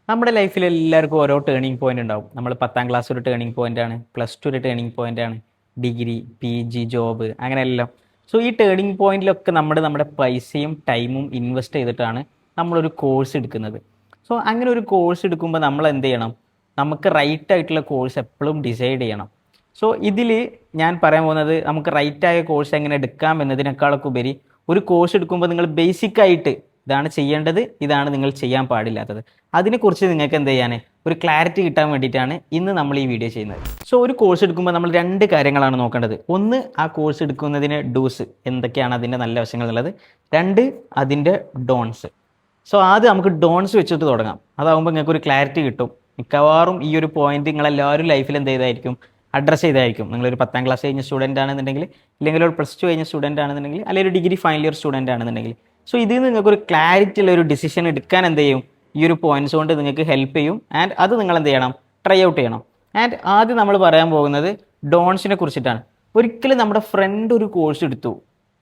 നമ്മുടെ ലൈഫിൽ എല്ലാവർക്കും ഓരോ ടേണിംഗ് പോയിന്റ് ഉണ്ടാവും. നമ്മൾ 10ാം ക്ലാസ് ഒരു ടേണിംഗ് പോയിന്റ് ആണ്, +2 ഒരു ടേണിംഗ് പോയിന്റ് ആണ്, ഡിഗ്രി, PG, ജോബ്, അങ്ങനെ എല്ലാം. സോ ഈ ടേണിംഗ് പോയിന്റിലൊക്കെ നമ്മുടെ പൈസയും ടൈമും ഇൻവെസ്റ്റ് ചെയ്തിട്ടാണ് നമ്മളൊരു കോഴ്സ് എടുക്കുന്നത്. സോ അങ്ങനെ ഒരു കോഴ്സ് എടുക്കുമ്പോൾ നമ്മൾ എന്ത് ചെയ്യണം? നമുക്ക് റൈറ്റ് ആയിട്ടുള്ള കോഴ്സ് എപ്പോഴും ഡിസൈഡ് ചെയ്യണം. സോ ഇതിൽ ഞാൻ പറയാൻ പോകുന്നത് നമുക്ക് റൈറ്റ് ആയ കോഴ്സ് എങ്ങനെ എടുക്കാം എന്നതിനേക്കാളൊക്കെ ഉപരി ഒരു കോഴ്സ് എടുക്കുമ്പോൾ നിങ്ങൾ ബേസിക് ആയിട്ട് ഇതാണ് ചെയ്യേണ്ടത്, ഇതാണ് നിങ്ങൾ ചെയ്യാൻ പാടില്ലാത്തത്, അതിനെക്കുറിച്ച് നിങ്ങൾക്ക് എന്ത് ചെയ്യാൻ ഒരു ക്ലാരിറ്റി കിട്ടാൻ വേണ്ടിയിട്ടാണ് ഇന്ന് നമ്മൾ ഈ വീഡിയോ ചെയ്യുന്നത്. സോ ഒരു കോഴ്സ് എടുക്കുമ്പോൾ നമ്മൾ രണ്ട് കാര്യങ്ങളാണ് നോക്കേണ്ടത്. ഒന്ന്, ആ കോഴ്സ് എടുക്കുന്നതിന് ഡൂസ് എന്തൊക്കെയാണ്, അതിൻ്റെ നല്ല വശങ്ങൾ എന്നുള്ളത്. രണ്ട്, അതിൻ്റെ ഡോൺസ്. സോ ആദ്യം നമുക്ക് ഡോൺസ് വെച്ചിട്ട് തുടങ്ങാം. അതാകുമ്പോൾ നിങ്ങൾക്ക് ഒരു ക്ലാരിറ്റി കിട്ടും. മിക്കവാറും ഈ ഒരു പോയിന്റ് നിങ്ങളെല്ലാവരും ലൈഫിൽ എന്ത് ചെയ്തായിരിക്കും, അഡ്രസ്സ് ചെയ്തായിരിക്കും. നിങ്ങളൊരു 10ാം ക്ലാസ് കഴിഞ്ഞ സ്റ്റുഡൻ്റ് ആണെന്നുണ്ടെങ്കിൽ, ഇല്ലെങ്കിൽ ഒരു +2 കഴിഞ്ഞ സ്റ്റുഡൻ്റ് ആണെന്നുണ്ടെങ്കിൽ, അല്ലെങ്കിൽ ഒരു ഡിഗ്രി ഫൈനൽ ഇയർ സ്റ്റുഡൻ്റ് ആണെന്നുണ്ടെങ്കിൽ, സോ ഇതിൽ നിന്ന് നിങ്ങൾക്കൊരു ക്ലാരിറ്റി ഉള്ള ഒരു ഡിസിഷൻ എടുക്കാൻ എന്ത് ചെയ്യും, ഈ ഒരു പോയിന്റ്സ് കൊണ്ട് നിങ്ങൾക്ക് ഹെൽപ്പ് ചെയ്യും. ആൻഡ് അത് നിങ്ങൾ എന്ത് ചെയ്യണം, ട്രൈ ഔട്ട് ചെയ്യണം. ആൻഡ് ആദ്യം നമ്മൾ പറയാൻ പോകുന്നത് ഡോൺസിനെ കുറിച്ചിട്ടാണ്. ഒരിക്കലും നമ്മുടെ ഫ്രണ്ട് ഒരു കോഴ്സ് എടുത്തു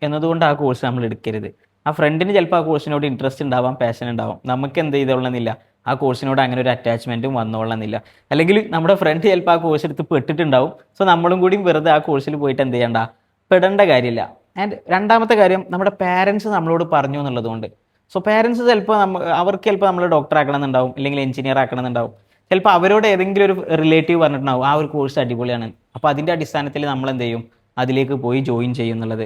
എന്നതുകൊണ്ട് ആ കോഴ്സ് നമ്മൾ എടുക്കരുത്. ആ ഫ്രണ്ടിന് ചിലപ്പോൾ ആ കോഴ്സിനോട് ഇൻട്രസ്റ്റ് ഉണ്ടാവാം, പാഷൻ ഉണ്ടാവാം. നമുക്ക് എന്ത് ചെയ്തോളണമെന്നില്ല, ആ കോഴ്സിനോട് അങ്ങനെ ഒരു അറ്റാച്ച്മെൻറ്റും വന്നോളണമെന്നില്ല. അല്ലെങ്കിൽ നമ്മുടെ ഫ്രണ്ട് ചിലപ്പോൾ ആ കോഴ്സ് എടുത്ത് പെട്ടിട്ടുണ്ടാവും. സോ നമ്മളും കൂടി വെറുതെ ആ കോഴ്സിൽ പോയിട്ട് എന്ത് ചെയ്യണ്ട, പെടേണ്ട കാര്യമില്ല. ആൻഡ് രണ്ടാമത്തെ കാര്യം, നമ്മുടെ പാരൻസ് നമ്മളോട് പറഞ്ഞു എന്നുള്ളതുകൊണ്ട്. സോ പാരൻസ് ചിലപ്പോൾ അവർക്ക് ചിലപ്പോൾ നമ്മൾ ഡോക്ടർ ആക്കണം എന്നുണ്ടാവും, അല്ലെങ്കിൽ എഞ്ചിനീയർ ആക്കണം എന്നുണ്ടാവും. ചിലപ്പോൾ അവരോട് ഏതെങ്കിലും ഒരു റിലേറ്റീവ് പറഞ്ഞിട്ടുണ്ടാവും ആ ഒരു കോഴ്സ് അടിപൊളിയാണ്. അപ്പോൾ അതിൻ്റെ അടിസ്ഥാനത്തിൽ നമ്മൾ എന്ത് ചെയ്യും, അതിലേക്ക് പോയി ജോയിൻ ചെയ്യും എന്നുള്ളത്.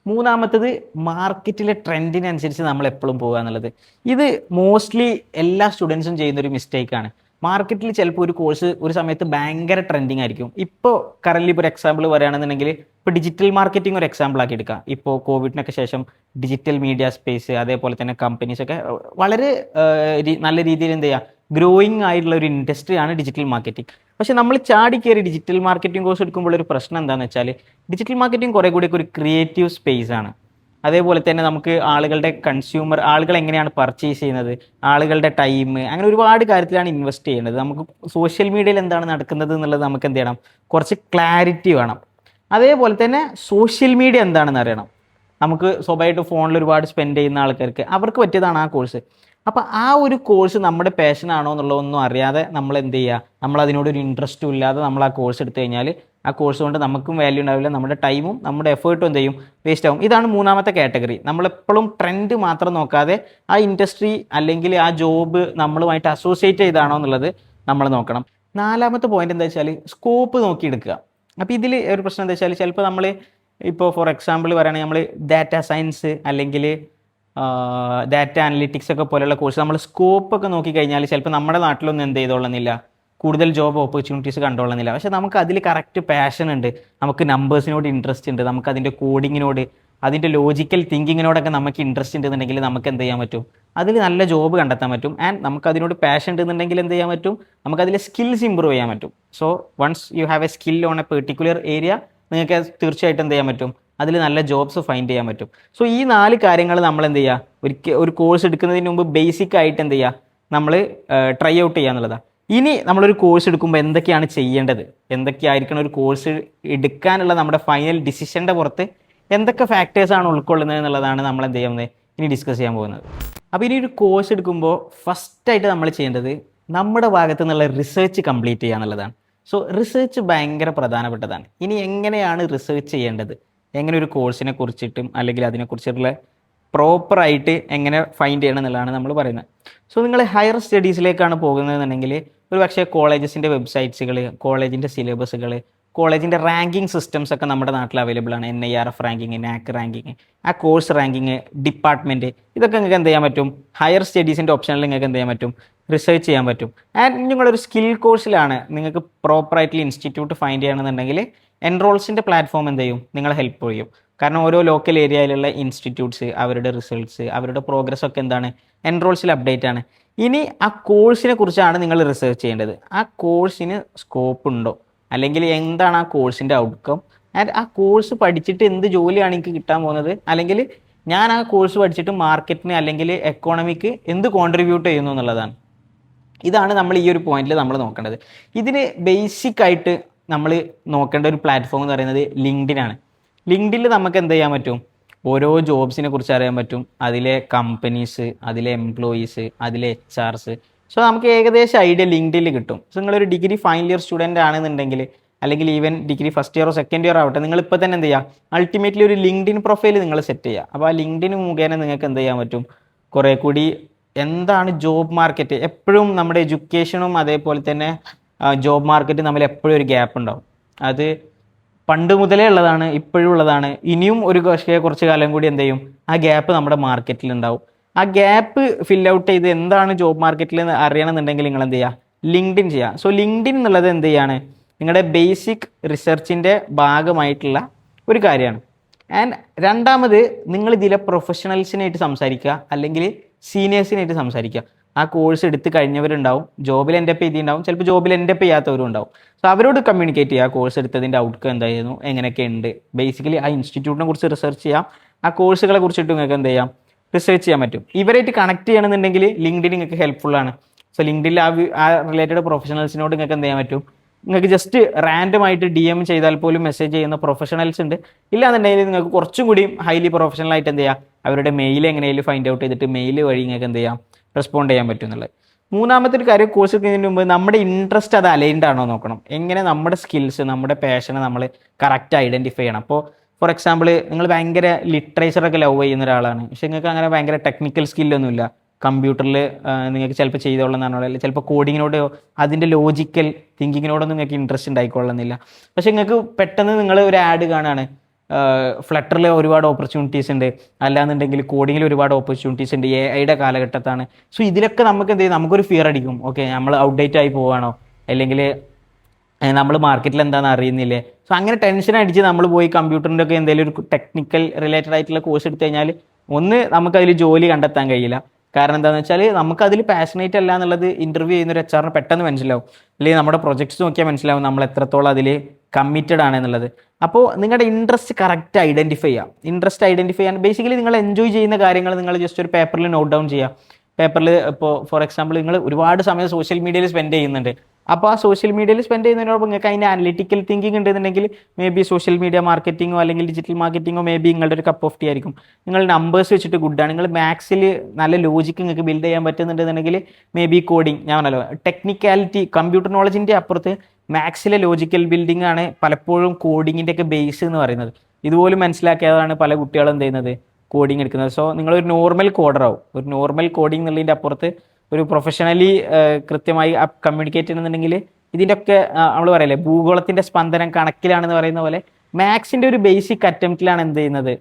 മൂന്നാമത്തത്, മാർക്കറ്റിലെ ട്രെൻഡിനനുസരിച്ച് നമ്മൾ എപ്പോഴും പോകുക എന്നുള്ളത്. ഇത് മോസ്റ്റ്ലി എല്ലാ സ്റ്റുഡൻസും ചെയ്യുന്നൊരു മിസ്റ്റേക്കാണ്. മാർക്കറ്റിൽ ചിലപ്പോൾ ഒരു കോഴ്സ് ഒരു സമയത്ത് ഭയങ്കര ട്രെൻഡിങ് ആയിരിക്കും. ഇപ്പോൾ കറൻലി ഇപ്പോൾ ഒരു എക്സാമ്പിൾ പറയുകയാണെന്നുണ്ടെങ്കിൽ, ഇപ്പോൾ ഡിജിറ്റൽ മാർക്കറ്റിംഗ് ഒരു എക്സാമ്പിൾ ആക്കി എടുക്കാം. ഇപ്പോൾ കോവിഡിനൊക്കെ ശേഷം ഡിജിറ്റൽ മീഡിയ സ്പേസ്, അതേപോലെ തന്നെ കമ്പനീസൊക്കെ വളരെ നല്ല രീതിയിൽ എന്ത് ചെയ്യുക, ഗ്രോയിങ് ആയിട്ടുള്ള ഒരു ഇൻഡസ്ട്രിയാണ് ഡിജിറ്റൽ മാർക്കറ്റിംഗ്. പക്ഷെ നമ്മൾ ചാടി കയറി ഡിജിറ്റൽ മാർക്കറ്റിംഗ് കോഴ്സ് എടുക്കുമ്പോൾ ഒരു പ്രശ്നം എന്താണെന്ന് വെച്ചാൽ, ഡിജിറ്റൽ മാർക്കറ്റിംഗ് കുറേ കൂടി ഒരു ക്രിയേറ്റീവ് സ്പേസ് ആണ്. അതേപോലെ തന്നെ നമുക്ക് ആളുകൾ എങ്ങനെയാണ് പർച്ചേസ് ചെയ്യുന്നത്, ആളുകളുടെ ടൈം, അങ്ങനെ ഒരുപാട് കാര്യത്തിലാണ് ഇൻവെസ്റ്റ് ചെയ്യേണ്ടത്. നമുക്ക് സോഷ്യൽ മീഡിയയിൽ എന്താണ് നടക്കുന്നത് എന്നുള്ളത് നമുക്ക് എന്ത് ചെയ്യണം, കുറച്ച് ക്ലാരിറ്റി വേണം. അതേപോലെ തന്നെ സോഷ്യൽ മീഡിയ എന്താണെന്ന് അറിയണം. നമുക്ക് സ്വാഭാവികമായിട്ട് ഫോണിൽ ഒരുപാട് സ്പെൻഡ് ചെയ്യുന്ന ആൾക്കാർക്ക് അവർക്ക് പറ്റിയതാണ് ആ കോഴ്സ്. അപ്പോൾ ആ ഒരു കോഴ്സ് നമ്മുടെ പാഷൻ ആണോ എന്നുള്ളതൊന്നും അറിയാതെ നമ്മൾ എന്ത് ചെയ്യുക, നമ്മൾ അതിനോടൊരു ഇൻട്രസ്റ്റും ഇല്ലാതെ നമ്മൾ ആ കോഴ്സ് എടുത്തു കഴിഞ്ഞാൽ ആ കോഴ്സ് കൊണ്ട് നമുക്കും വാല്യൂ ഉണ്ടാവില്ല, നമ്മുടെ ടൈമും നമ്മുടെ എഫേർട്ടും എന്ത് ചെയ്യും, വേസ്റ്റ് ആവും. ഇതാണ് മൂന്നാമത്തെ കാറ്റഗറി. നമ്മളെപ്പോഴും ട്രെൻഡ് മാത്രം നോക്കാതെ ആ ഇൻഡസ്ട്രി അല്ലെങ്കിൽ ആ ജോബ് നമ്മളുമായിട്ട് അസോസിയേറ്റ് ചെയ്താണോ എന്നുള്ളത് നമ്മൾ നോക്കണം. നാലാമത്തെ പോയിന്റ് എന്താ വെച്ചാൽ, സ്കോപ്പ് നോക്കിയെടുക്കുക. അപ്പോൾ ഇതിൽ ഒരു പ്രശ്നം എന്താ വെച്ചാൽ, ചിലപ്പോൾ നമ്മൾ ഇപ്പോൾ ഫോർ എക്സാമ്പിൾ പറയുകയാണെങ്കിൽ നമ്മൾ ഡാറ്റ സയൻസ് അല്ലെങ്കിൽ ഡാറ്റ അനലിറ്റിക്സ് ഒക്കെ പോലെയുള്ള കോഴ്സ് നമ്മൾ സ്കോപ്പൊക്കെ നോക്കിക്കഴിഞ്ഞാൽ ചിലപ്പോൾ നമ്മുടെ നാട്ടിലൊന്നും എന്ത് ചെയ്തോളുന്നില്ല, കൂടുതൽ ജോബ് ഓപ്പർച്യൂണിറ്റീസ് കണ്ടോളുന്നില്ല. പക്ഷെ നമുക്ക് അതിൽ കറക്റ്റ് പാഷൻ ഉണ്ട്, നമുക്ക് നമ്പേഴ്സിനോട് ഇൻട്രസ്റ്റ് ഉണ്ട്, നമുക്ക് അതിൻ്റെ കോഡിങ്ങിനോട്, അതിൻ്റെ ലോജിക്കൽ തിങ്കിങ്ങിനോടൊക്കെ നമുക്ക് ഇൻട്രസ്റ്റ് ഉണ്ടെന്നുണ്ടെങ്കിൽ നമുക്ക് എന്ത് ചെയ്യാൻ പറ്റും, അതിൽ നല്ല ജോബ് കണ്ടെത്താൻ പറ്റും. ആൻഡ് നമുക്ക് അതിനോട് പാഷൻ ഉണ്ടെന്നുണ്ടെങ്കിൽ എന്ത് ചെയ്യാൻ പറ്റും, നമുക്ക് അതിലെ സ്കിൽസ് ഇമ്പ്രൂവ് ചെയ്യാൻ പറ്റും. So once you have a skill on a particular area, നിങ്ങൾക്ക് തീർച്ചയായിട്ടും എന്ത് ചെയ്യാൻ പറ്റും, അതിൽ നല്ല ജോബ്സ് ഫൈൻഡ് ചെയ്യാൻ പറ്റും. സോ ഈ 4 കാര്യങ്ങൾ നമ്മൾ എന്ത് ചെയ്യുക, ഒരു കോഴ്സ് എടുക്കുന്നതിന് മുമ്പ് ബേസിക് ആയിട്ട് എന്ത് ചെയ്യുക, നമ്മൾ ട്രൈ ഔട്ട് ചെയ്യുക എന്നുള്ളതാണ്. ഇനി നമ്മളൊരു കോഴ്സ് എടുക്കുമ്പോൾ എന്തൊക്കെയാണ് ചെയ്യേണ്ടത്, എന്തൊക്കെയായിരിക്കണം ഒരു കോഴ്സ് എടുക്കാനുള്ള നമ്മുടെ ഫൈനൽ ഡിസിഷൻ്റെ പുറത്ത് എന്തൊക്കെ ഫാക്ടേഴ്സാണ് ഉൾക്കൊള്ളുന്നത് എന്നുള്ളതാണ് നമ്മൾ എന്ത് ചെയ്യുന്നത് ഇനി ഡിസ്കസ് ചെയ്യാൻ പോകുന്നത്. അപ്പോൾ ഇനി ഒരു കോഴ്സ് എടുക്കുമ്പോൾ ഫസ്റ്റായിട്ട് നമ്മൾ ചെയ്യേണ്ടത് നമ്മുടെ ഭാഗത്തു നിന്നുള്ള റിസർച്ച് കംപ്ലീറ്റ് ചെയ്യുക എന്നുള്ളതാണ്. സോ റിസർച്ച് ഭയങ്കര പ്രധാനപ്പെട്ടതാണ്. ഇനി എങ്ങനെയാണ് റിസർച്ച് ചെയ്യേണ്ടത്, എങ്ങനെ ഒരു കോഴ്സിനെ കുറിച്ചിട്ടും അല്ലെങ്കിൽ അതിനെക്കുറിച്ചിട്ടുള്ള പ്രോപ്പറായിട്ട് എങ്ങനെ ഫൈൻഡ് ചെയ്യണം എന്നുള്ളതാണ് നമ്മൾ പറയുന്നത്. സോ നിങ്ങൾ ഹയർ സ്റ്റഡീസിലേക്കാണ് പോകുന്നതെന്നുണ്ടെങ്കിൽ ഒരു പക്ഷേ കോളേജസിൻ്റെ വെബ്സൈറ്റ്സുകൾ, കോളേജിൻ്റെ സിലബസുകൾ, കോളേജിൻ്റെ റാങ്കിങ് സിസ്റ്റംസ് ഒക്കെ നമ്മുടെ നാട്ടിൽ അവൈലബിൾ ആണ്. NIRF റാങ്കിങ്, NAC റാങ്കിങ്, ആ കോഴ്സ് റാങ്കിങ്, ഡിപ്പാർട്ട്മെൻറ്റ്, ഇതൊക്കെ നിങ്ങൾക്ക് എന്ത് ചെയ്യാൻ പറ്റും, ഹയർ സ്റ്റഡീസിൻ്റെ ഓപ്ഷനിൽ നിങ്ങൾക്ക് എന്ത് ചെയ്യാൻ പറ്റും, റിസർച്ച് ചെയ്യാൻ പറ്റും. ആൻഡ് നിങ്ങളൊരു സ്കിൽ കോഴ്സിലാണ് നിങ്ങൾക്ക് പ്രോപ്പറായിട്ടുള്ള ഇൻസ്റ്റിറ്റ്യൂട്ട് ഫൈൻഡ് ചെയ്യണമെന്നുണ്ടെങ്കിൽ എൻറോൾസിൻ്റെ പ്ലാറ്റ്ഫോം എന്ത് ചെയ്യും, നിങ്ങളെ ഹെൽപ്പ് ചെയ്യും. കാരണം ഓരോ ലോക്കൽ ഏരിയയിലുള്ള ഇൻസ്റ്റിറ്റ്യൂട്ട്സ്, അവരുടെ റിസൾട്ട്സ്, അവരുടെ പ്രോഗ്രസ് ഒക്കെ എന്താണ്, എൻറോൾസിൽ അപ്ഡേറ്റ് ആണ്. ഇനി ആ കോഴ്സിനെ കുറിച്ചാണ് നിങ്ങൾ റിസർച്ച് ചെയ്യേണ്ടത്. ആ കോഴ്സിന് സ്കോപ്പ് ഉണ്ടോ, അല്ലെങ്കിൽ എന്താണ് ആ കോഴ്സിൻ്റെ ഔട്ട്കം, ആൻഡ് ആ കോഴ്സ് പഠിച്ചിട്ട് എന്ത് ജോലിയാണ് എനിക്ക് കിട്ടാൻ പോകുന്നത്, അല്ലെങ്കിൽ ഞാൻ ആ കോഴ്സ് പഠിച്ചിട്ട് മാർക്കറ്റിന് അല്ലെങ്കിൽ എക്കോണമിക്ക് എന്ത് കോൺട്രിബ്യൂട്ട് ചെയ്യുന്നു എന്നുള്ളതാണ്. ഇതാണ് നമ്മൾ ഈ ഒരു പോയിന്റിൽ നമ്മൾ നോക്കേണ്ടത്. ഇതിന് ബേസിക് ആയിട്ട് നമ്മൾ നോക്കേണ്ട ഒരു പ്ലാറ്റ്ഫോം എന്ന് പറയുന്നത് ലിങ്ക്ഡിൻ ആണ്. ലിങ്ക്ഡിനിൽ നമുക്ക് എന്ത് ചെയ്യാൻ പറ്റും, ഓരോ ജോബ്സിനെ കുറിച്ച് അറിയാൻ പറ്റും, അതിലെ കമ്പനീസ്, അതിലെ എംപ്ലോയീസ്, അതിലെ HRs. സോ നമുക്ക് ഏകദേശം ഐഡിയ ലിങ്ക്ഡിനിൽ കിട്ടും. സോ നിങ്ങളൊരു ഡിഗ്രി ഫൈനൽ ഇയർ സ്റ്റുഡൻ്റ് ആണെന്നുണ്ടെങ്കിൽ, അല്ലെങ്കിൽ ഈവൻ ഡിഗ്രി ഫസ്റ്റ് ഇയറോ സെക്കൻഡ് ഇയർ ആവട്ടെ, നിങ്ങൾ ഇപ്പോൾ തന്നെ എന്ത് ചെയ്യുക, അൾട്ടിമേറ്റ്ലി ഒരു ലിങ്ക്ഡിൻ പ്രൊഫൈൽ നിങ്ങൾ സെറ്റ് ചെയ്യുക. അപ്പോൾ ആ ലിങ്ക്ഡിൻ മുഖേന നിങ്ങൾക്ക് എന്ത് ചെയ്യാൻ പറ്റും, കുറേ കൂടി എന്താണ് ജോബ് മാർക്കറ്റ്, എപ്പോഴും നമ്മുടെ എഡ്യൂക്കേഷനും അതേപോലെ തന്നെ ജോബ് മാർക്കറ്റും തമ്മിൽ എപ്പോഴും ഒരു ഗ്യാപ്പ് ഉണ്ടാവും. അത് പണ്ട് മുതലേ ഉള്ളതാണ്, ഇപ്പോഴും ഉള്ളതാണ്. ഇനിയും കുറച്ച് കാലം കൂടി എന്ത് ചെയ്യും, ആ ഗ്യാപ്പ് നമ്മുടെ മാർക്കറ്റിൽ ഉണ്ടാവും. ആ ഗ്യാപ്പ് ഫിൽ ഔട്ട് ചെയ്ത് എന്താണ് ജോബ് മാർക്കറ്റിൽ അറിയണമെന്നുണ്ടെങ്കിൽ നിങ്ങൾ എന്ത് ചെയ്യുക, ലിങ്ക്ഡിൻ ചെയ്യുക. സോ ലിങ്ക്ഡിൻ എന്നുള്ളത് എന്ത് ചെയ്യാണ്, നിങ്ങളുടെ ബേസിക് റിസർച്ചിൻ്റെ ഭാഗമായിട്ടുള്ള ഒരു കാര്യമാണ്. ആൻഡ് രണ്ടാമത്, നിങ്ങൾ ഇതിലെ പ്രൊഫഷണൽസിനായിട്ട് സംസാരിക്കുക, അല്ലെങ്കിൽ സീനിയേഴ്സിനായിട്ട് സംസാരിക്കുക. ആ കോഴ്സ് എടുത്ത് കഴിഞ്ഞവരുണ്ടാവും, ജോബിൽ എൻ്റെ അപ്പ് ചെയ്തിട്ടുണ്ടാവും, ചിലപ്പോൾ ജോബിൽ എൻ്റെ അപ്പ് ചെയ്യാത്തവരും ഉണ്ടാവും. സോ അവരോട് കമ്മ്യൂണിക്കേറ്റ് ചെയ്യുക, ആ കോഴ്സ് എടുത്തതിൻ്റെ ഔട്ട്കം എന്തായിരുന്നു, എങ്ങനെയൊക്കെ ഉണ്ട്. ബേസിക്കലി ആ ഇൻസ്റ്റിറ്റ്യൂട്ടിനെ കുറിച്ച് റിസർച്ച് ചെയ്യാം, ആ കോഴ്സുകളെ കുറിച്ചിട്ട് നിങ്ങൾക്ക് എന്ത് ചെയ്യാം, റിസർച്ച് ചെയ്യാൻ പറ്റും. ഇവരായിട്ട് കണക്ട് ചെയ്യണമെന്നുണ്ടെങ്കിൽ ലിങ്ക്ഡിൻ നിങ്ങൾക്ക് ഹെൽപ്ഫുള്ളാണ്. സോ ലിങ്ക്ഡിനിൽ ആ റിലേറ്റഡ് പ്രൊഫഷണൽസിനോട് നിങ്ങൾക്ക് എന്ത് ചെയ്യാൻ പറ്റും, നിങ്ങൾക്ക് ജസ്റ്റ് റാൻഡം ആയിട്ട് DM ചെയ്താൽ പോലും മെസ്സേജ് ചെയ്യുന്ന പ്രൊഫഷണൽസ് ഉണ്ട്. ഇല്ലാന്നുണ്ടെങ്കിൽ നിങ്ങൾക്ക് കുറച്ചും കൂടി ഹൈലി പ്രൊഫഷണൽ ആയിട്ട് എന്ത് ചെയ്യാം, അവരുടെ മെയിൽ എങ്ങനെയാലും ഫൈൻഡ് ഔട്ട് ചെയ്തിട്ട് മെയിൽ വഴി നിങ്ങൾക്ക് എന്ത് ചെയ്യാം, റെസ്പോണ്ട് ചെയ്യാൻ പറ്റും എന്നുള്ളത്. മൂന്നാമത്തെ ഒരു കാര്യം, കോഴ്സ് എടുക്കുന്നതിന് മുമ്പ് നമ്മുടെ ഇൻട്രസ്റ്റ് അത് അലൈൻഡ് ആണോ നോക്കണം. എങ്ങനെ നമ്മുടെ സ്കിൽസ്, നമ്മുടെ പാഷനെ നമ്മൾ കറക്റ്റ് ഐഡൻറ്റിഫൈ ചെയ്യണം. അപ്പോൾ ഫോർ എക്സാമ്പിൾ, നിങ്ങൾ ഭയങ്കര ലിറ്ററേച്ചറൊക്കെ ലവ് ചെയ്യുന്ന ഒരാളാണ്, പക്ഷെ നിങ്ങൾക്ക് അങ്ങനെ ഭയങ്കര ടെക്നിക്കൽ സ്കില്ലൊന്നുമില്ല. കമ്പ്യൂട്ടറിൽ നിങ്ങൾക്ക് ചിലപ്പോൾ ചെയ്തോളണമെന്നാണോ, അല്ലെങ്കിൽ ചിലപ്പോൾ കോഡിങ്ങിനോടോ അതിൻ്റെ ലോജിക്കൽ തിങ്കിങ്ങിനോടൊന്നും നിങ്ങൾക്ക് ഇൻട്രസ്റ്റ് ഉണ്ടായിക്കൊള്ളുന്നില്ല. പക്ഷെ നിങ്ങൾക്ക് പെട്ടെന്ന് നിങ്ങൾ ഒരു ആഡ് കാണുകയാണ്, ഫ്ലട്ടറിൽ ഒരുപാട് ഓപ്പർച്യൂണിറ്റീസ് ഉണ്ട്, അല്ലാന്നുണ്ടെങ്കിൽ കോഡിങ്ങിൽ ഒരുപാട് ഓപ്പർച്യൂണിറ്റീസ് ഉണ്ട്, AI കാലഘട്ടത്താണ്. സോ ഇതിലൊക്കെ നമുക്ക് എന്ത് ചെയ്യും, നമുക്കൊരു ഫിയർ അടിക്കും. ഓക്കെ, നമ്മൾ ഔട്ട്ഡേറ്റ് ആയി പോവാണോ, അല്ലെങ്കിൽ നമ്മൾ മാർക്കറ്റിൽ എന്താണെന്ന് അറിയുന്നില്ലേ. സോ അങ്ങനെ ടെൻഷൻ അടിച്ച് നമ്മൾ പോയി കമ്പ്യൂട്ടറിൻ്റെ ഒക്കെ എന്തെങ്കിലും ഒരു ടെക്നിക്കൽ റിലേറ്റഡ് ആയിട്ടുള്ള കോഴ്സ് എടുത്തു കഴിഞ്ഞാൽ നമുക്കതിൽ ജോലി കണ്ടെത്താൻ കഴിയില്ല. കാരണം എന്താണെന്ന് വെച്ചാൽ നമുക്കതിൽ പാഷനേറ്റ് അല്ല എന്നുള്ളത് ഇൻ്റർവ്യൂ ചെയ്യുന്ന ഒരു HR പെട്ടെന്ന് മനസ്സിലാവും, അല്ലെങ്കിൽ നമ്മുടെ പ്രൊജക്ട്സ് നോക്കിയാൽ മനസ്സിലാവും നമ്മൾ എത്രത്തോളം അതിൽ കമ്മിറ്റഡ് ആണ് എന്നുള്ളത്. അപ്പോൾ നിങ്ങളുടെ ഇൻട്രസ്റ്റ് കറക്റ്റ് ഐഡൻറ്റിഫൈ ചെയ്യാം. ഇൻട്രസ്റ്റ് ഐഡൻറ്റിഫൈ ചെയ്യാൻ ബേസിക്കലി നിങ്ങൾ എൻജോയ് ചെയ്യുന്ന കാര്യങ്ങൾ നിങ്ങൾ ജസ്റ്റ് ഒരു പേപ്പറിൽ നോട്ട് ഡൗൺ ചെയ്യുക. പേപ്പറിൽ ഇപ്പോൾ ഫോർ എക്സാമ്പിൾ നിങ്ങൾ ഒരുപാട് സമയം സോഷ്യൽ മീഡിയയിൽ സ്പെൻഡ് ചെയ്യുന്നുണ്ട്. അപ്പോൾ ആ സോഷ്യൽ മീഡിയയിൽ സ്പെൻഡ് ചെയ്യുന്നതിനോടൊപ്പം നിങ്ങൾക്ക് അതിൻ്റെ അനലിറ്റിക്കൽ തിങ്കിങ് ഉണ്ടെന്നുണ്ടെങ്കിൽ മേ ബി സോഷ്യൽ മീഡിയ മാർക്കറ്റിങ്ങോ അല്ലെങ്കിൽ ഡിജിറ്റൽ മാർക്കറ്റിങ്ങോ മേ ബി നിങ്ങളുടെ ഒരു കപ്പ് ഓഫ് ടീ ആയിരിക്കും. നിങ്ങൾ നമ്പേഴ്സ് വെച്ചിട്ട് ഗുഡാണ്, നിങ്ങൾ മാത്സിൽ നല്ല ലോജിക്ക് നിങ്ങൾക്ക് ബിൽഡ് ചെയ്യാൻ പറ്റുന്നുണ്ടെന്നുണ്ടെങ്കിൽ മേ ബി കോഡിങ്, ഞാൻ പറഞ്ഞല്ലോ ടെക്നിക്കാലിറ്റി, കമ്പ്യൂട്ടർ നോളജിൻ്റെ അപ്പുറത്ത് മാത്സിലെ ലോജിക്കൽ ബിൽഡിംഗ് ആണ് പലപ്പോഴും കോഡിങ്ങിൻ്റെ ഒക്കെ ബേസ് എന്ന് പറയുന്നത്. ഇതുപോലും മനസ്സിലാക്കിയതാണ് പല കുട്ടികളും എന്ത് ചെയ്യുന്നത്, കോഡിങ് എടുക്കുന്നത്. സോ നിങ്ങളൊരു നോർമൽ കോഡറാവും. ഒരു നോർമൽ കോഡിങ് എന്നുള്ളതിൻ്റെ അപ്പുറത്ത് ഒരു പ്രൊഫഷണലി കൃത്യമായി കമ്മ്യൂണിക്കേറ്റ് ചെയ്യുന്നുണ്ടെങ്കിൽ ഇതിൻ്റെ ഒക്കെ നമ്മൾ പറയല്ലേ, ഭൂഗോളത്തിൻ്റെ സ്പന്ദനം കണക്കിലാണെന്ന് പറയുന്ന പോലെ മാത്സിൻ്റെ ഒരു ബേസിക് അറ്റംപ്റ്റിലാണ് എന്ത് ചെയ്യുന്നത്,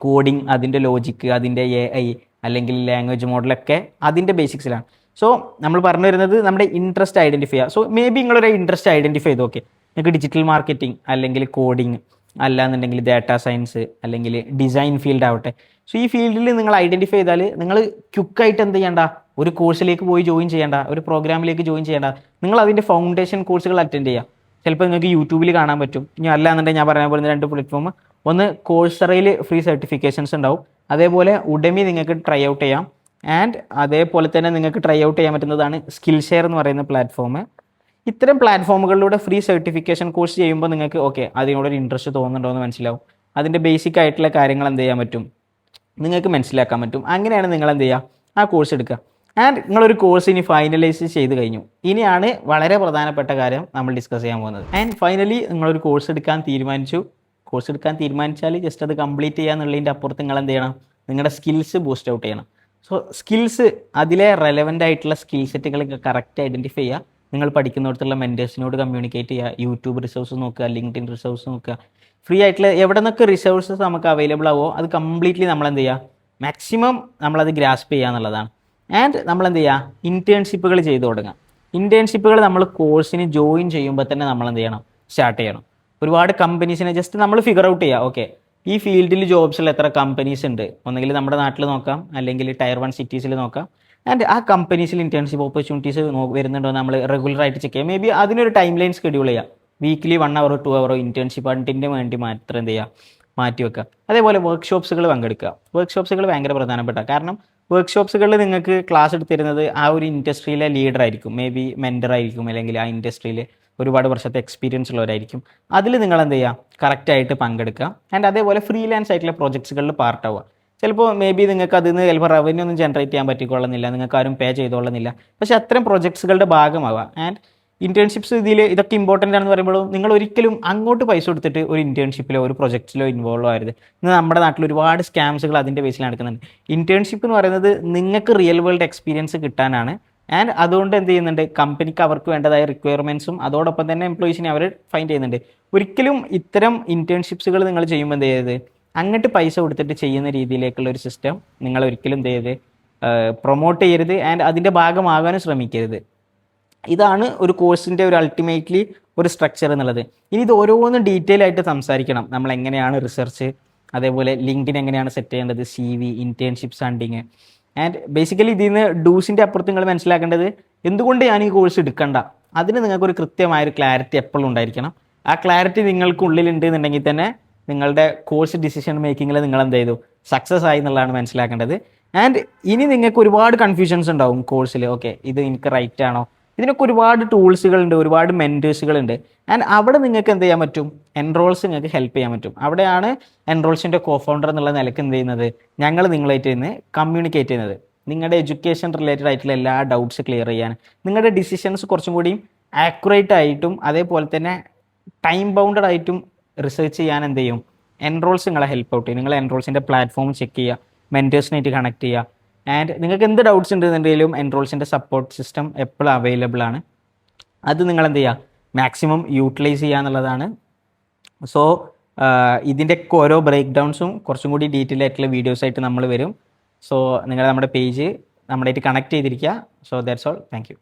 കോഡിങ്, അതിൻ്റെ ലോജിക്ക്, അതിൻ്റെ AI അല്ലെങ്കിൽ ലാംഗ്വേജ് മോഡലൊക്കെ അതിൻ്റെ ബേസിക്സിലാണ്. സോ നമ്മൾ പറഞ്ഞു വരുന്നത് നമ്മുടെ ഇൻട്രസ്റ്റ് ഐഡൻറ്റിഫൈ ചെയ്യുക. സോ മേ ബി നിങ്ങളൊരു ഇൻട്രസ്റ്റ് ഐഡൻറ്റിഫൈ ചെയ്ത്, ഓക്കെ നിങ്ങൾക്ക് ഡിജിറ്റൽ മാർക്കറ്റിംഗ് അല്ലെങ്കിൽ കോഡിങ്, അല്ലാന്നുണ്ടെങ്കിൽ ഡാറ്റാ സയൻസ് അല്ലെങ്കിൽ ഡിസൈൻ ഫീൽഡ് ആവട്ടെ. സോ ഈ ഫീൽഡിൽ നിങ്ങൾ ഐഡൻറ്റിഫൈ ചെയ്താൽ നിങ്ങൾ ക്വിക്കായിട്ട് എന്ത് ചെയ്യേണ്ട, ഒരു കോഴ്സിലേക്ക് പോയി ജോയിൻ ചെയ്യേണ്ട, ഒരു പ്രോഗ്രാമിലേക്ക് ജോയിൻ ചെയ്യേണ്ട, നിങ്ങൾ അതിൻ്റെ ഫൗണ്ടേഷൻ കോഴ്സുകൾ അറ്റൻഡ് ചെയ്യുക. ചിലപ്പോൾ നിങ്ങൾക്ക് യൂട്യൂബിൽ കാണാൻ പറ്റും. ഇനി അല്ലാന്നുണ്ടെങ്കിൽ ഞാൻ പറയാൻ പോകുന്ന 2 പ്ലാറ്റ്ഫോം, ഒന്ന് കോഴ്സറയിൽ ഫ്രീ സർട്ടിഫിക്കേഷൻസ് ഉണ്ടാവും, അതേപോലെ ഉഡെമി നിങ്ങൾക്ക് ട്രൈ ഔട്ട് ചെയ്യാം. ആൻഡ് അതേപോലെ തന്നെ നിങ്ങൾക്ക് ട്രൈ ഔട്ട് ചെയ്യാൻ പറ്റുന്നതാണ് സ്കിൽ ഷെയർ എന്ന് പറയുന്ന പ്ലാറ്റ്ഫോം. ഇത്തരം പ്ലാറ്റ്ഫോമുകളിലൂടെ ഫ്രീ സർട്ടിഫിക്കേഷൻ കോഴ്സ് ചെയ്യുമ്പോൾ നിങ്ങൾക്ക് ഓക്കെ അതിനോടൊരു ഇൻട്രസ്റ്റ് തോന്നുന്നുണ്ടോ എന്ന് മനസ്സിലാവും. അതിൻ്റെ ബേസിക് ആയിട്ടുള്ള കാര്യങ്ങൾ എന്ത് ചെയ്യാൻ പറ്റും, നിങ്ങൾക്ക് മനസ്സിലാക്കാൻ പറ്റും. അങ്ങനെയാണ് നിങ്ങൾ എന്ത് ചെയ്യുക, ആ കോഴ്സ് എടുക്കുക. ആൻഡ് നിങ്ങളൊരു കോഴ്സ് ഇനി ഫൈനലൈസ് ചെയ്ത് കഴിഞ്ഞു. ഇനിയാണ് വളരെ പ്രധാനപ്പെട്ട കാര്യം നമ്മൾ ഡിസ്കസ് ചെയ്യാൻ പോകുന്നത്. ആൻഡ് ഫൈനലി നിങ്ങളൊരു കോഴ്സ് എടുക്കാൻ തീരുമാനിച്ചു. കോഴ്സ് എടുക്കാൻ തീരുമാനിച്ചാൽ ജസ്റ്റ് അത് കംപ്ലീറ്റ് ചെയ്യുക എന്നുള്ളതിൻ്റെ അപ്പുറത്ത് നിങ്ങൾ എന്ത് ചെയ്യണം, നിങ്ങളുടെ സ്കിൽസ് ബൂസ്റ്റ് ഔട്ട് ചെയ്യണം. സോ സ്കിൽസ്, അതിലെ റെലവൻ്റ് ആയിട്ടുള്ള സ്കിൽ സെറ്റുകളൊക്കെ കറക്റ്റ് ഐഡൻറ്റിഫൈ ചെയ്യുക. നിങ്ങൾ പഠിക്കുന്നിടത്തുള്ള മെൻറ്റേഴ്സിനോട് കമ്മ്യൂണിക്കേറ്റ് ചെയ്യുക, യൂട്യൂബ് റിസോഴ്സ് നോക്കുക, ലിങ്ക്ഡിൻ റിസോഴ്സ് നോക്കുക. ഫ്രീ ആയിട്ടുള്ള എവിടെ നിന്നൊക്കെ റിസോഴ്സസ് നമുക്ക് അവൈലബിൾ ആവോ അത് കംപ്ലീറ്റ്ലി നമ്മൾ എന്ത് ചെയ്യുക, മാക്സിമം നമ്മളത് ഗ്രാസ്പ് ചെയ്യുക എന്നുള്ളതാണ്. ആൻഡ് നമ്മൾ എന്ത് ചെയ്യുക, ഇൻറ്റേൺഷിപ്പുകൾ ചെയ്ത് തുടങ്ങുക. ഇൻറ്റേൺഷിപ്പുകൾ നമ്മൾ കോഴ്സിന് ജോയിൻ ചെയ്യുമ്പോൾ തന്നെ നമ്മൾ എന്ത് ചെയ്യണം, സ്റ്റാർട്ട് ചെയ്യണം. ഒരുപാട് കമ്പനീസിനെ ജസ്റ്റ് നമ്മൾ ഫിഗർ ഔട്ട് ചെയ്യുക. ഓക്കെ ഈ ഫീൽഡിൽ ജോബ്സിൽ എത്ര കമ്പനീസ് ഉണ്ട്, ഒന്നെങ്കിൽ നമ്മുടെ നാട്ടിൽ നോക്കാം, അല്ലെങ്കിൽ Tier 1 സിറ്റീസിൽ നോക്കാം. ആൻഡ് ആ കമ്പനീസിൽ ഇൻറ്റേൺഷിപ്പ് ഓപ്പർച്യൂണിറ്റീസ് വരുന്നുണ്ടോ നമ്മൾ റെഗുലറായിട്ട് ചെക്ക് ചെയ്യുക. മേ ബി അതിനൊരു ടൈം ലൈൻ ഷെഡ്യൂൾ ചെയ്യുക. വീക്ക്ലി 1 hour 2 hour ഇൻറ്റേൺഷിപ്പ് അതിൻ്റെ വേണ്ടി മാത്രം എന്ത് ചെയ്യുക, മാറ്റി വെക്കുക. അതേപോലെ വർക്ക്ഷോപ്സുകൾ പങ്കെടുക്കുക. വർക്ക്ഷോപ്സുകൾ ഭയങ്കര പ്രധാനപ്പെട്ട, കാരണം വർക്ക്ഷോപ്സുകളിൽ നിങ്ങൾക്ക് ക്ലാസ് എടുത്തിരുന്നത് ആ ഒരു ഇൻഡസ്ട്രിയിലെ ലീഡർ ആയിരിക്കും, മേ ബി മെൻറ്റർ ആയിരിക്കും, അല്ലെങ്കിൽ ആ ഇൻഡസ്ട്രിയിൽ ഒരുപാട് വർഷത്തെ എക്സ്പീരിയൻസ് ഉള്ളവരായിരിക്കും. അതിൽ നിങ്ങൾ എന്ത് ചെയ്യുക, കറക്റ്റായിട്ട് പങ്കെടുക്കുക. ആൻഡ് അതേപോലെ ഫ്രീലാൻസ് ആയിട്ടുള്ള പ്രോജക്ട്സുകളിൽ പാർട്ടാവുക. ചിലപ്പോൾ മേ ബി നിങ്ങൾക്ക് അതിൽ നിന്ന് ചിലപ്പോൾ റവന്യൂ ഒന്നും ജനറേറ്റ് ചെയ്യാൻ പറ്റിക്കൊള്ളുന്നില്ല, നിങ്ങൾക്ക് ആരും പേ ചെയ്തോളുന്നില്ല. പക്ഷേ അത്തരം പ്രൊജക്ട്സുകളുടെ ഭാഗമാവുക. ആൻഡ് ഇൻറ്റേൺഷിപ്സ് ഇതൊക്കെ ഇമ്പോർട്ടൻ്റ് ആണെന്ന് പറയുമ്പോഴും നിങ്ങൾ ഒരിക്കലും അങ്ങോട്ട് പൈസ കൊടുത്തിട്ട് ഒരു ഇൻറ്റേൺഷിപ്പിലോ ഒരു പ്രൊജക്റ്റിലോ ഇൻവോൾവ് ആവരുത്. ഇന്ന് നമ്മുടെ നാട്ടിൽ ഒരുപാട് സ്കാംസുകൾ അതിൻ്റെ ബേസിൽ നടക്കുന്നുണ്ട്. ഇൻറ്റേൺഷിപ്പ് എന്ന് പറയുന്നത് നിങ്ങൾക്ക് റിയൽ വേൾഡ് എക്സ്പീരിയൻസ് കിട്ടാനാണ്. ആൻഡ് അതുകൊണ്ട് എന്ത് ചെയ്യുന്നുണ്ട്, കമ്പനിക്ക് അവർക്ക് വേണ്ടതായ റിക്വയർമെൻറ്റ്സും അതോടൊപ്പം തന്നെ എംപ്ലോയീസിനെ അവർ ഫൈൻഡ് ചെയ്യുന്നുണ്ട്. ഒരിക്കലും ഇത്തരം ഇൻറ്റേൺഷിപ്സുകൾ നിങ്ങൾ ചെയ്യുമ്പോൾ എന്ത് ചെയ്യരുത്, അങ്ങോട്ട് പൈസ കൊടുത്തിട്ട് ചെയ്യുന്ന രീതിയിലേക്കുള്ള ഒരു സിസ്റ്റം നിങ്ങൾ ഒരിക്കലും എന്ത് ചെയ്യരുത്, പ്രൊമോട്ട് ചെയ്യരുത്. ആൻഡ് അതിൻ്റെ ഭാഗമാകാനും ശ്രമിക്കരുത്. ഇതാണ് ഒരു കോഴ്സിൻ്റെ ഒരു അൾട്ടിമേറ്റ്ലി ഒരു സ്ട്രക്ചർ എന്നുള്ളത്. ഇനി ഇത് ഓരോന്നും ഡീറ്റെയിൽ ആയിട്ട് സംസാരിക്കണം. നമ്മൾ എങ്ങനെയാണ് റിസർച്ച്, അതേപോലെ ലിങ്ക്ഡിൻ എങ്ങനെയാണ് സെറ്റ് ചെയ്യേണ്ടത്, CV, internships hunting. And basically ഇതിൽ നിന്ന് ഡൂസിൻ്റെ അപ്പുറത്ത് നിങ്ങൾ മനസ്സിലാക്കേണ്ടത് എന്തുകൊണ്ട് ഞാൻ ഈ കോഴ്സ് എടുക്കണ്ട, അതിന് നിങ്ങൾക്കൊരു കൃത്യമായൊരു ക്ലാരിറ്റി എപ്പോഴും ഉണ്ടായിരിക്കണം. ആ ക്ലാരിറ്റി നിങ്ങൾക്കുള്ളിലുണ്ട് എന്നുണ്ടെങ്കിൽ തന്നെ നിങ്ങളുടെ കോഴ്സ് ഡിസിഷൻ മേക്കിങ്ങിൽ നിങ്ങൾ എന്ത് ചെയ്തു, സക്സസ് ആയി എന്നുള്ളതാണ് മനസ്സിലാക്കേണ്ടത്. ആൻഡ് ഇനി നിങ്ങൾക്ക് ഒരുപാട് കൺഫ്യൂഷൻസ് ഉണ്ടാവും കോഴ്സിൽ. ഓക്കെ, ഇത് എനിക്ക് റൈറ്റ് ആണോ? ഇതിനൊക്കെ ഒരുപാട് ടൂൾസുകളുണ്ട്, ഒരുപാട് മെൻറ്റേഴ്സുകളുണ്ട്. ആൻഡ് അവിടെ നിങ്ങൾക്ക് എന്ത് ചെയ്യാൻ പറ്റും, എൻറോൾസ് നിങ്ങൾക്ക് ഹെൽപ്പ് ചെയ്യാൻ പറ്റും. അവിടെയാണ് എൻറോൾസിൻ്റെ കോഫൗണ്ടർ എന്നുള്ള നിലയ്ക്ക് എന്ത് ചെയ്യുന്നത്, ഞങ്ങൾ നിങ്ങളായിട്ട് നിന്ന് കമ്മ്യൂണിക്കേറ്റ് ചെയ്യുന്നത്. നിങ്ങളുടെ എഡ്യൂക്കേഷൻ റിലേറ്റഡ് ആയിട്ടുള്ള എല്ലാ ഡൗട്ട്സ് ക്ലിയർ ചെയ്യാൻ, നിങ്ങളുടെ ഡിസിഷൻസ് കുറച്ചും കൂടി ആക്യുറേറ്റ് ആയിട്ടും അതേപോലെ തന്നെ ടൈം ബൗണ്ടഡ് ആയിട്ടും റിസർച്ച് ചെയ്യാൻ എന്ത് ചെയ്യും, എൻറോൾസ് നിങ്ങളെ ഹെൽപ്പ് ഔട്ട് ചെയ്യും. നിങ്ങൾ എൻറോൾസിൻ്റെ പ്ലാറ്റ്ഫോം ചെക്ക് ചെയ്യുക, മെൻറ്റേഴ്സിനായിട്ട് കണക്ട് ചെയ്യുക. ആൻഡ് നിങ്ങൾക്ക് എന്ത് ഡൗട്ട്സ് ഉണ്ടെന്നുണ്ടെങ്കിലും എൻറോൾസിൻ്റെ സപ്പോർട്ട് സിസ്റ്റം എപ്പോഴും അവൈലബിൾ ആണ്. അത് നിങ്ങൾ എന്ത് ചെയ്യുക, മാക്സിമം യൂട്ടിലൈസ് ചെയ്യുക എന്നുള്ളതാണ്. സോ ഇതിൻ്റെയൊക്കെ ഓരോ ബ്രേക്ക് ഡൗൺസും കുറച്ചും കൂടി ഡീറ്റെയിൽ ആയിട്ടുള്ള വീഡിയോസായിട്ട് നമ്മൾ വരും. സോ നിങ്ങൾ നമ്മുടെ പേജ് നമ്മളായിട്ട് കണക്ട് ചെയ്തിരിക്കുക. So that's all. Thank you.